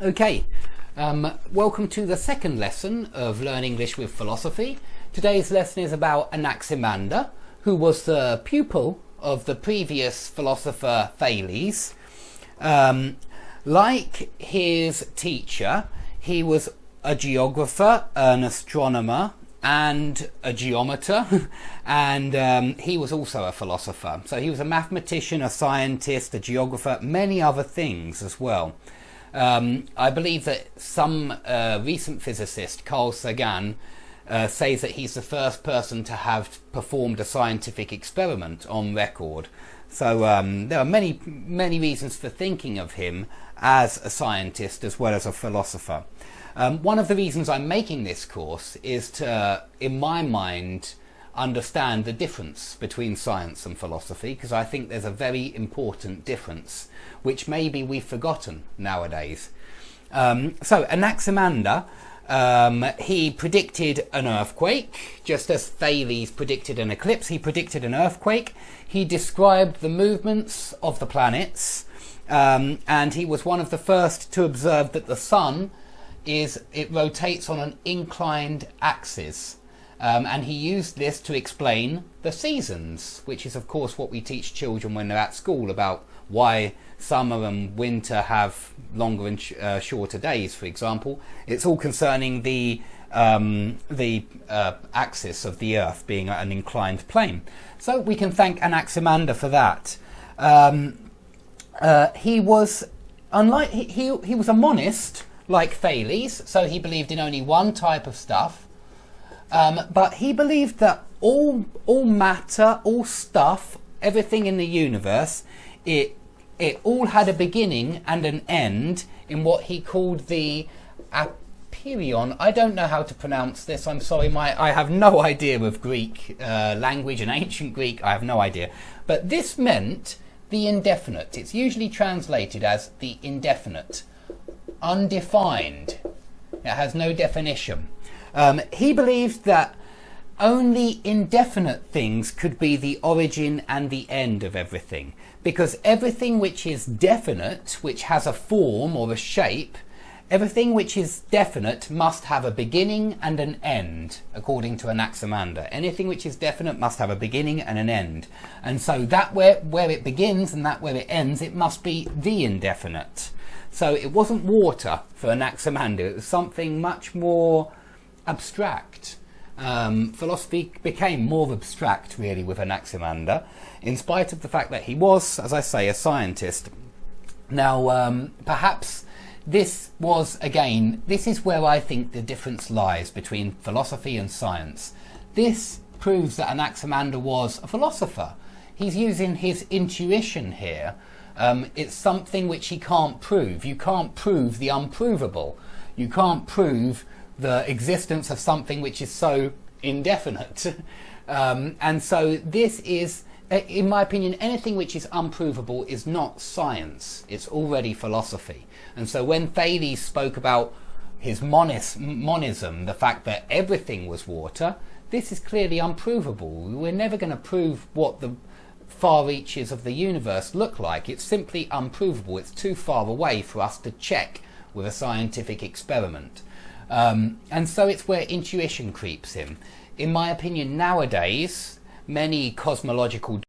Okay, welcome to the second lesson of Learn English with Philosophy. Today's lesson is about Anaximander, who was the pupil of the previous philosopher Thales. Like his teacher, he was a geographer, an astronomer, and a geometer, and he was also a philosopher. So he was a mathematician, a scientist, a geographer, many other things as well. I believe that some recent physicist, Carl Sagan, says that he's the first person to have performed a scientific experiment on record. So there are many reasons for thinking of him as a scientist as well as a philosopher. One of the reasons I'm making this course is to, in my mind, understand the difference between science and philosophy, because I think there's a very important difference which maybe we've forgotten nowadays. So Anaximander, he predicted an earthquake, just as Thales predicted an eclipse. He predicted an earthquake. He described the movements of the planets, and he was one of the first to observe that the sun rotates on an inclined axis. And he used this to explain the seasons, which is of course what we teach children when they're at school about why summer and winter have longer and shorter days, for example. It's all concerning the axis of the earth being an inclined plane. So we can thank Anaximander for that. He was he was a monist like Thales, so he believed in only one type of stuff. But he believed that all matter, all stuff, everything in the universe, it all had a beginning and an end in what he called the apeiron. I don't know how to pronounce this. I'm sorry, I have no idea of Greek language and ancient Greek. I have no idea. But this meant the indefinite. It's usually translated as the indefinite, undefined. It has no definition. He believed that only indefinite things could be the origin and the end of everything, because everything which is definite, which has a form or a shape, everything which is definite must have a beginning and an end, according to Anaximander. Anything which is definite must have a beginning and an end. And so that where it begins and that where it ends, it must be the indefinite. So it wasn't water for Anaximander, it was something much more abstract. Philosophy became more abstract really with Anaximander, in spite of the fact that he was, as I say, a scientist. Now perhaps this is where I think the difference lies between philosophy and science. This proves that Anaximander was a philosopher. He's using his intuition here. It's something which he can't prove. You can't prove the unprovable. You can't prove the existence of something which is so indefinite. And so this is, in my opinion, anything which is unprovable is not science. It's already philosophy. And so when Thales spoke about his monism, the fact that everything was water, this is clearly unprovable. We're never going to prove what the far reaches of the universe look like. It's simply unprovable. It's too far away for us to check with a scientific experiment. And so it's where intuition creeps in. In my opinion, nowadays, many cosmological